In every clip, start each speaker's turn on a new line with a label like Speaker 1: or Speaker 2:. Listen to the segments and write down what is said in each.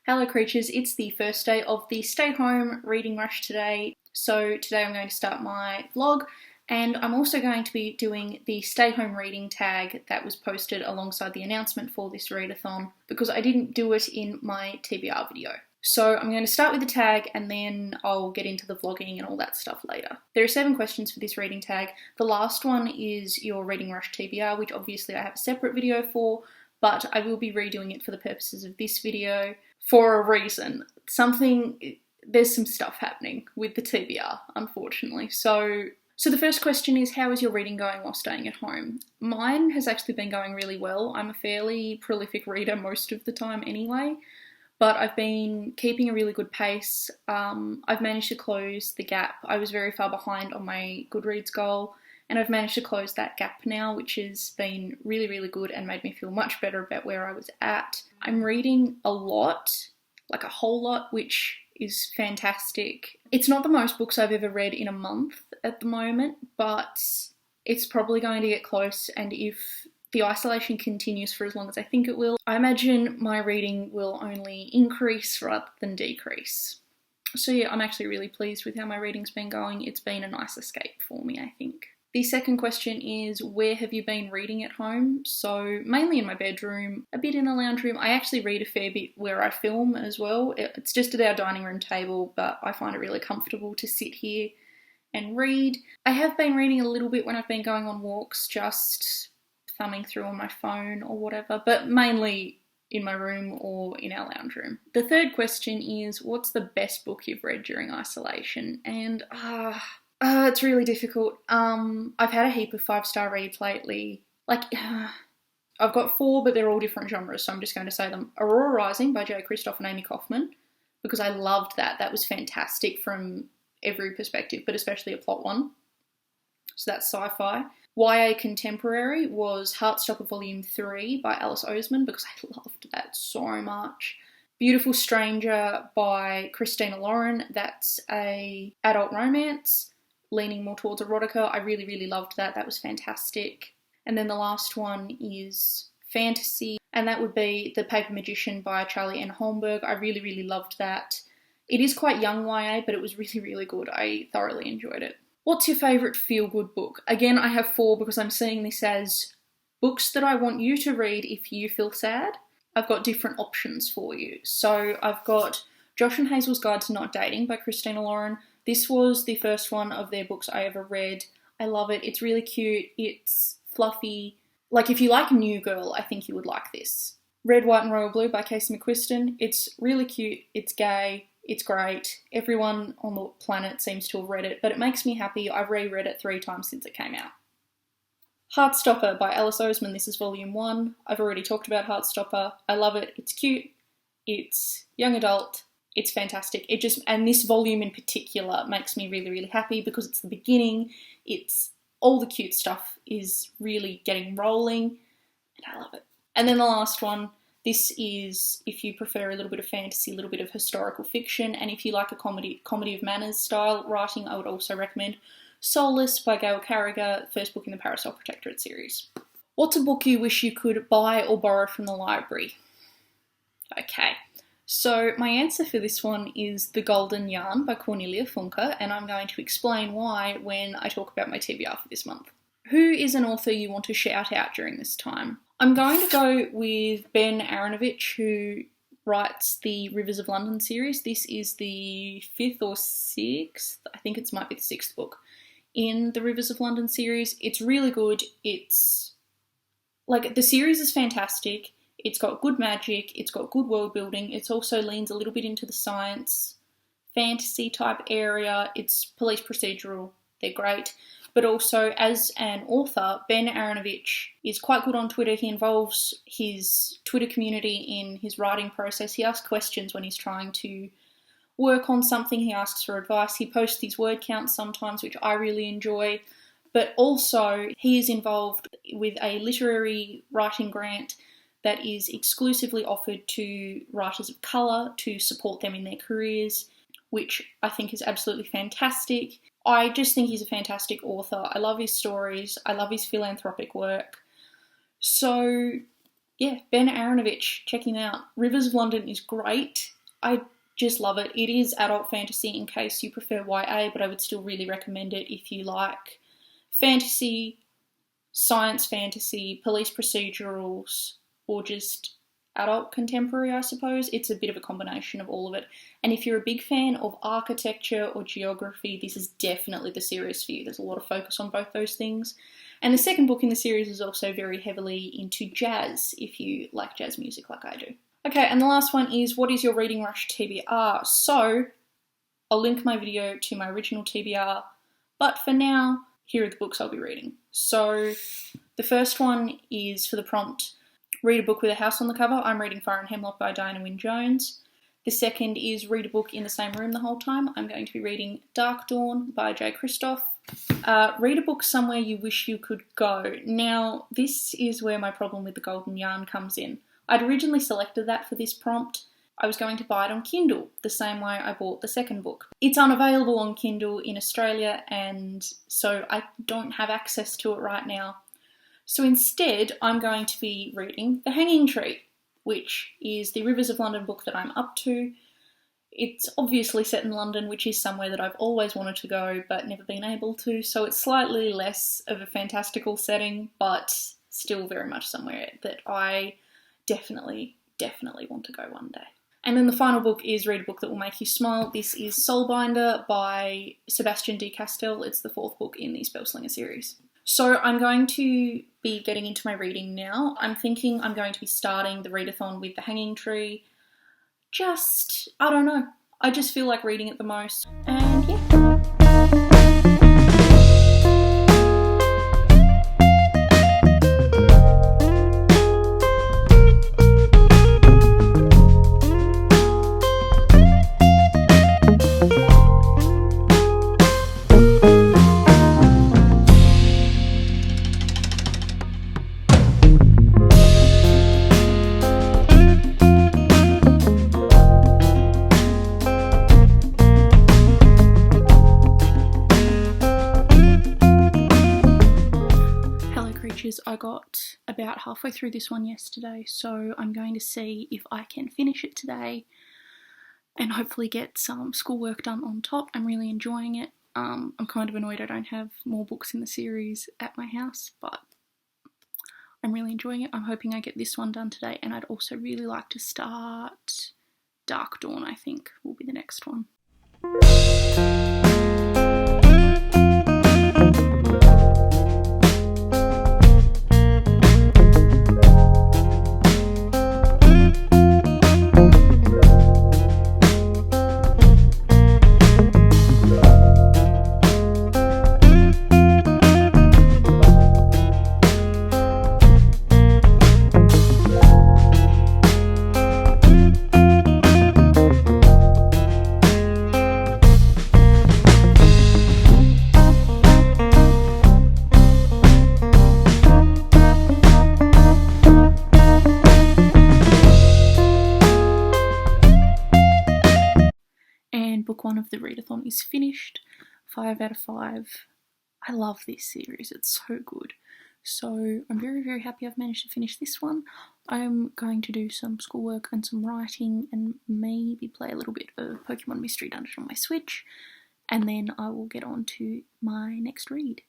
Speaker 1: Hello creatures, it's the first day of the stay home reading rush today. So today I'm going to start my vlog and I'm also going to be doing the stay home reading tag that was posted alongside the announcement for this readathon because I didn't do it in my TBR video. So I'm going to start with the tag and then I'll get into the vlogging and all that stuff later. There are 7 questions for this reading tag. The last one is your reading rush TBR, which obviously I have a separate video for, but I will be redoing it for the purposes of this video for a reason. There's some stuff happening with the TBR, unfortunately. So the first question is, how is your reading going while staying at home? Mine has actually been going really well. I'm a fairly prolific reader most of the time anyway, but I've been keeping a really good pace. I've managed to close the gap. I was very far behind on my Goodreads goal, and I've managed to close that gap now, which has been really, really good and made me feel much better about where I was at. I'm reading a lot, like a whole lot, which is fantastic. It's not the most books I've ever read in a month at the moment, but it's probably going to get close, and if the isolation continues for as long as I think it will, I imagine my reading will only increase rather than decrease. So yeah, I'm actually really pleased with how my reading's been going. It's been a nice escape for me, I think. The second question is, where have you been reading at home? So mainly in my bedroom, a bit in the lounge room. I actually read a fair bit where I film as well. It's just at our dining room table, but I find it really comfortable to sit here and read. I have been reading a little bit when I've been going on walks, just thumbing through on my phone or whatever, but mainly in my room or in our lounge room. The third question is, what's the best book you've read during isolation? And it's really difficult. I've had a heap of 5-star reads lately. I've got 4, but they're all different genres, so I'm just going to say them. Aurora Rising by Jay Kristoff and Amy Kaufman, because I loved that. That was fantastic from every perspective, but especially a plot one. So that's sci-fi. YA Contemporary was Heartstopper Volume 3 by Alice Oseman, because I loved that so much. Beautiful Stranger by Christina Lauren. That's a adult romance, leaning more towards erotica. I really, really loved that. That was fantastic. And then the last one is fantasy, and that would be The Paper Magician by Charlie N. Holmberg. I really, really loved that. It is quite young YA, but it was really, really good. I thoroughly enjoyed it. What's your favourite feel-good book? Again, I have 4 because I'm seeing this as books that I want you to read if you feel sad. I've got different options for you. So I've got Josh and Hazel's Guide to Not Dating by Christina Lauren. This was the first one of their books I ever read. I love it. It's really cute. It's fluffy. Like, if you like New Girl, I think you would like this. Red, White and Royal Blue by Casey McQuiston. It's really cute. It's gay. It's great. Everyone on the planet seems to have read it, but it makes me happy. I've reread it 3 times since it came out. Heartstopper by Alice Oseman. This is Volume 1. I've already talked about Heartstopper. I love it. It's cute. It's young adult. It's fantastic. And this volume in particular makes me really, really happy because it's the beginning. It's all the cute stuff is really getting rolling, and I love it. And then the last one. This is, if you prefer a little bit of fantasy, a little bit of historical fiction, and if you like a comedy of manners style writing, I would also recommend Soulless by Gail Carriger, first book in the Parasol Protectorate series. What's a book you wish you could buy or borrow from the library? Okay, so my answer for this one is The Golden Yarn by Cornelia Funke, and I'm going to explain why when I talk about my TBR for this month. Who is an author you want to shout out during this time? I'm going to go with Ben Aaronovitch, who writes the Rivers of London series. This is the 5th or 6th, I think it might be the 6th book, in the Rivers of London series. It's really good. It's, like, the series is fantastic. It's got good magic. It's got good world building. It also leans a little bit into the science, fantasy type area. It's police procedural. They're great. But also, as an author, Ben Aaronovitch is quite good on Twitter. He involves his Twitter community in his writing process. He asks questions when he's trying to work on something. He asks for advice. He posts his word counts sometimes, which I really enjoy. But also, he is involved with a literary writing grant that is exclusively offered to writers of colour to support them in their careers, which I think is absolutely fantastic. I just think he's a fantastic author. I love his stories. I love his philanthropic work. So, yeah, Ben Aaronovitch, check him out. Rivers of London is great. I just love it. It is adult fantasy in case you prefer YA, but I would still really recommend it if you like fantasy, science fantasy, police procedurals, or just adult contemporary, I suppose. It's a bit of a combination of all of it. And if you're a big fan of architecture or geography, this is definitely the series for you. There's a lot of focus on both those things. And the second book in the series is also very heavily into jazz, if you like jazz music like I do. Okay, and the last one is, what is your reading rush TBR? So, I'll link my video to my original TBR, but for now, here are the books I'll be reading. So, the first one is for the prompt, read a book with a house on the cover. I'm reading Fire and Hemlock by Diana Wynne Jones. The second is read a book in the same room the whole time. I'm going to be reading Dark Dawn by Jay Kristoff. Read a book somewhere you wish you could go. Now, this is where my problem with the Golden Yarn comes in. I'd originally selected that for this prompt. I was going to buy it on Kindle, the same way I bought the second book. It's unavailable on Kindle in Australia, and so I don't have access to it right now. So instead, I'm going to be reading The Hanging Tree, which is the Rivers of London book that I'm up to. It's obviously set in London, which is somewhere that I've always wanted to go but never been able to, so it's slightly less of a fantastical setting, but still very much somewhere that I definitely want to go one day. And then the final book is read a book that will make you smile. This is Soulbinder by Sebastian de Castell. It's the fourth book in the Spellslinger series. So I'm going to be getting into my reading now. I'm thinking I'm going to be starting the readathon with The Hanging Tree. I don't know. I just feel like reading it the most. And yeah. I got about halfway through this one yesterday, so I'm going to see if I can finish it today and hopefully get some schoolwork done on top. I'm really enjoying it. I'm kind of annoyed I don't have more books in the series at my house, but I'm really enjoying it. I'm hoping I get this one done today, and I'd also really like to start Dark Dawn, I think, will be the next one. Book one of the readathon is finished. 5 out of 5. I love this series, it's so good. So I'm very happy I've managed to finish this one. I'm going to do some schoolwork and some writing and maybe play a little bit of Pokemon Mystery Dungeon on my Switch, and then I will get on to my next read.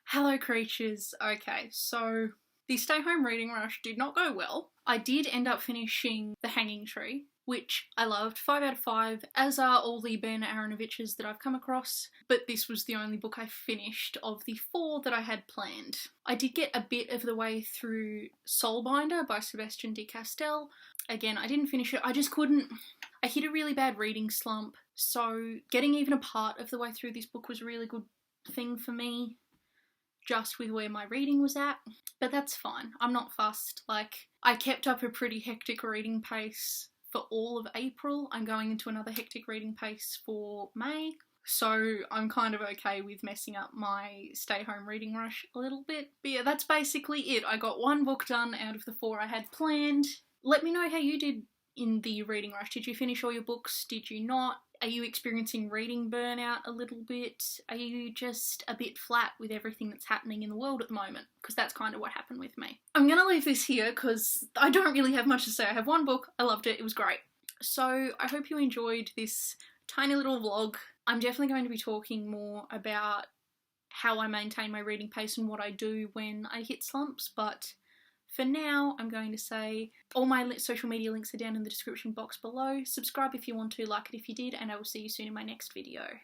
Speaker 1: Hello creatures. Okay, so the stay home reading rush did not go well. I did end up finishing The Hanging Tree, which I loved, 5 out of 5, as are all the Ben Aronoviches that I've come across, but this was the only book I finished of the 4 that I had planned. I did get a bit of the way through Soulbinder by Sebastian de Castell. Again, I didn't finish it, I hit a really bad reading slump, so getting even a part of the way through this book was a really good thing for me, just with where my reading was at, but that's fine, I'm not fussed. Like, I kept up a pretty hectic reading pace for all of April. I'm going into another hectic reading pace for May, so I'm kind of okay with messing up my stay home reading rush a little bit. But yeah, that's basically it. I got 1 book done out of the 4 I had planned. Let me know how you did in the reading rush. Did you finish all your books? Did you not? Are you experiencing reading burnout a little bit? Are you just a bit flat with everything that's happening in the world at the moment? Because that's kind of what happened with me. I'm going to leave this here because I don't really have much to say. I have 1 book, I loved it, it was great. So I hope you enjoyed this tiny little vlog. I'm definitely going to be talking more about how I maintain my reading pace and what I do when I hit slumps, but for now I'm going to say all my social media links are down in the description box below. Subscribe if you want to, like it if you did, and I will see you soon in my next video.